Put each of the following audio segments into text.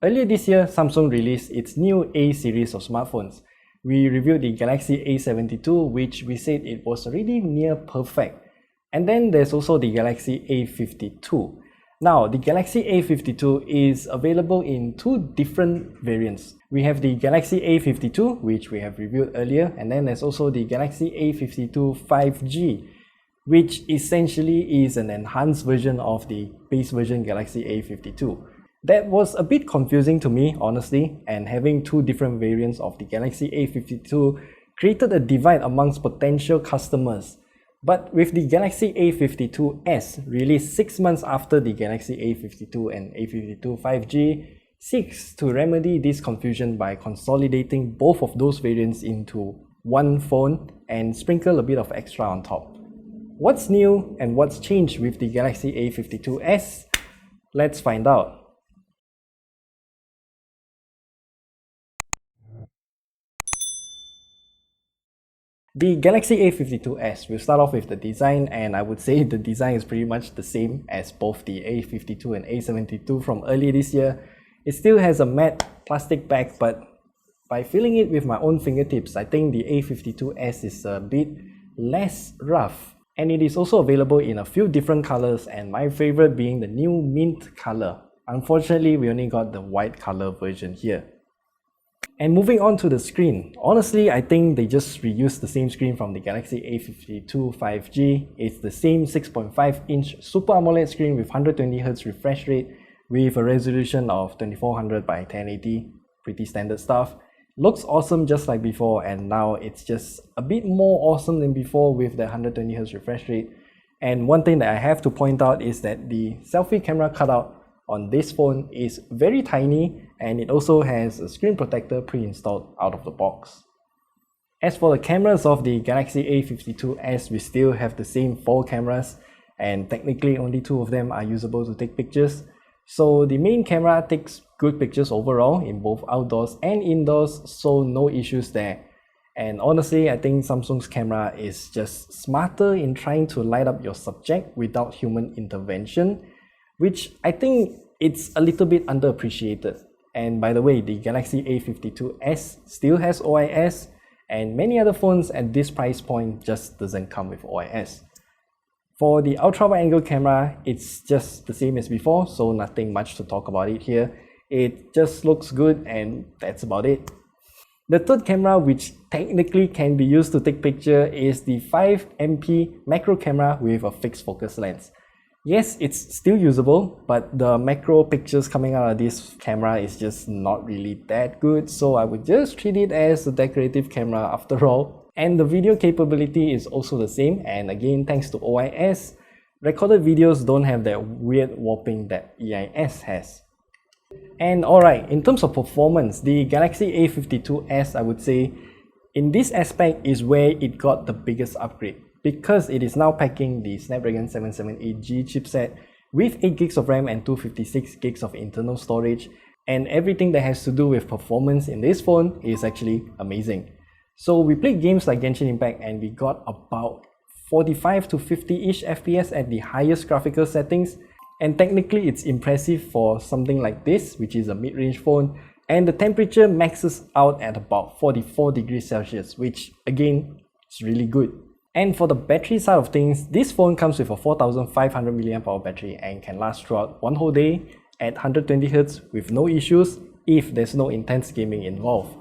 Earlier this year, Samsung released its new A series of smartphones. We reviewed the Galaxy A52, which we said it was already near perfect. And then there's also the Galaxy A52. Now, the Galaxy A52 is available in two different variants. We have the Galaxy A52, which we have reviewed earlier, and then there's also the Galaxy A52 5G, which essentially is an enhanced version of the base version Galaxy A52. That was a bit confusing to me, honestly, and having two different variants of the Galaxy A52 created a divide amongst potential customers. But with the Galaxy A52s released 6 months after the Galaxy A52 and A52 5G, seeks to remedy this confusion by consolidating both of those variants into one phone and sprinkle a bit of extra on top. What's new and what's changed with the Galaxy A52s? Let's find out. The Galaxy A52s, we'll start off with the design, and I would say the design is pretty much the same as both the A52 and A72 from earlier this year. It still has a matte plastic back, but by feeling it with my own fingertips, I think the A52s is a bit less rough. And it is also available in a few different colors, and my favorite being the new mint color. Unfortunately, we only got the white color version here. And moving on to the screen, honestly, I think they just reused the same screen from the Galaxy A52 5G. It's the same 6.5-inch Super AMOLED screen with 120Hz refresh rate with a resolution of 2400 by 1080, pretty standard stuff. Looks awesome just like before, and now it's just a bit more awesome than before with the 120Hz refresh rate. And one thing that I have to point out is that the selfie camera cutout on this phone is very tiny, and it also has a screen protector pre-installed out of the box. As for the cameras of the Galaxy A52s, we still have the same 4 cameras, and technically only 2 of them are usable to take pictures. So the main camera takes good pictures overall in both outdoors and indoors, so no issues there. And honestly, I think Samsung's camera is just smarter in trying to light up your subject without human intervention, which I think it's a little bit underappreciated. And by the way, the Galaxy A52s still has OIS, and many other phones at this price point just doesn't come with OIS. For the ultra-wide-angle camera, it's just the same as before, so nothing much to talk about it here. It just looks good, and that's about it. The third camera, which technically can be used to take picture, is the 5MP macro camera with a fixed focus lens. Yes, it's still usable, but the macro pictures coming out of this camera is just not really that good, so I would just treat it as a decorative camera after all. And the video capability is also the same, and again, thanks to OIS, recorded videos don't have that weird warping that EIS has. And alright, in terms of performance, the Galaxy A52s, I would say, in this aspect is where it got the biggest upgrade, because it is now packing the Snapdragon 778G chipset with 8GB of RAM and 256GB of internal storage, and everything that has to do with performance in this phone is actually amazing. So we played games like Genshin Impact and we got about 45 to 50-ish FPS at the highest graphical settings, and technically it's impressive for something like this, which is a mid-range phone, and the temperature maxes out at about 44 degrees Celsius, which again is really good. And for the battery side of things, this phone comes with a 4500 mAh battery and can last throughout one whole day at 120Hz with no issues if there's no intense gaming involved.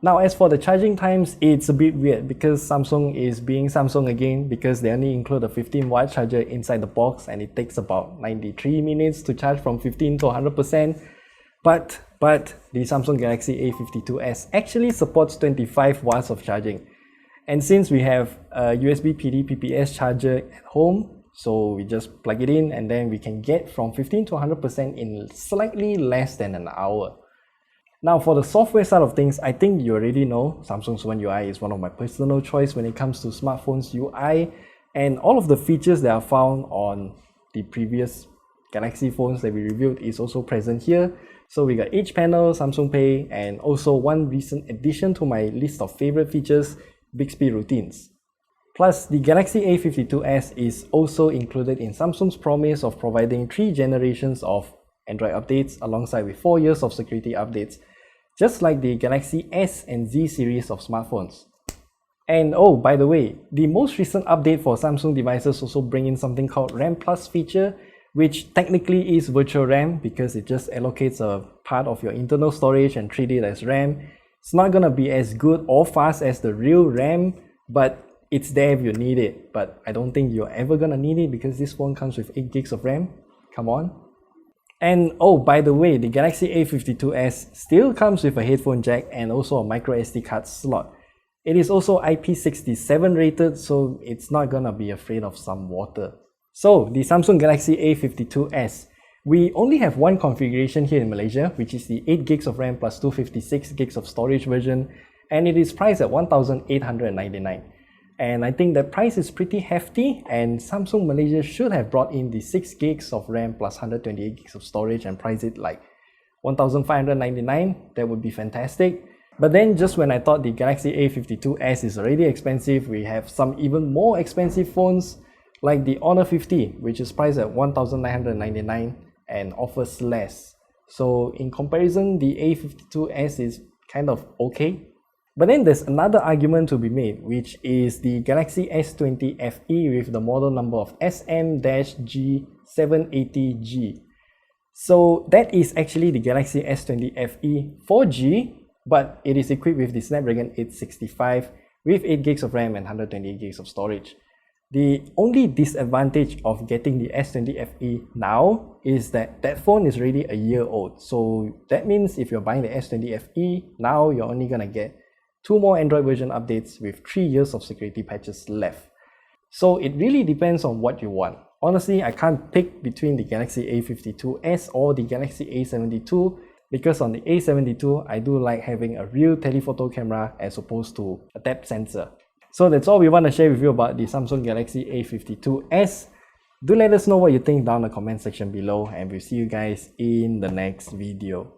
Now, as for the charging times, it's a bit weird because Samsung is being Samsung again, because they only include a 15-watt charger inside the box and it takes about 93 minutes to charge from 15 to 100%. But the Samsung Galaxy A52s actually supports 25 watts of charging. And since we have a USB PD PPS charger at home, so we just plug it in and then we can get from 15 to 100% in slightly less than an hour. Now for the software side of things, I think you already know Samsung's One UI is one of my personal choice when it comes to smartphones UI, and all of the features that are found on the previous Galaxy phones that we reviewed is also present here. So we got Edge Panel, Samsung Pay, and also one recent addition to my list of favorite features, Bixby Routines. Plus, the Galaxy A52s is also included in Samsung's promise of providing 3 generations of Android updates alongside with 4 years of security updates, just like the Galaxy S and Z series of smartphones. And oh, by the way, the most recent update for Samsung devices also bring in something called RAM Plus feature, which technically is virtual RAM because it just allocates a part of your internal storage and treat it as RAM. It's not gonna be as good or fast as the real RAM, but it's there if you need it. But I don't think you're ever gonna need it because this phone comes with 8 gigs of RAM. Come on. And oh, by the way, the Galaxy A52s still comes with a headphone jack and also a micro SD card slot. It is also IP67 rated, so it's not gonna be afraid of some water. So the Samsung Galaxy A52s, we only have one configuration here in Malaysia, which is the 8 gigs of RAM plus 256 gigs of storage version, and it is priced at 1,899. And I think that price is pretty hefty, and Samsung Malaysia should have brought in the 6 gigs of RAM plus 128 gigs of storage and price it like 1,599. That would be fantastic. But then just when I thought the Galaxy A52s is already expensive, we have some even more expensive phones like the Honor 50, which is priced at 1,999 and offers less. So in comparison, the A52s is kind of okay. But then there's another argument to be made, which is the Galaxy S20 FE with the model number of SM-G780G. So that is actually the Galaxy S20 FE 4G, but it is equipped with the Snapdragon 865 with 8 gigs of RAM and 128 gigs of storage. The only disadvantage of getting the S20 FE now is that that phone is already a year old. So that means if you're buying the S20 FE now, you're only gonna get 2 more Android version updates with 3 years of security patches left. So it really depends on what you want. Honestly, I can't pick between the Galaxy A52s or the Galaxy A72 because on the A72, I do like having a real telephoto camera as opposed to a depth sensor. So that's all we want to share with you about the Samsung Galaxy A52s. Do let us know what you think down in the comment section below, and we'll see you guys in the next video.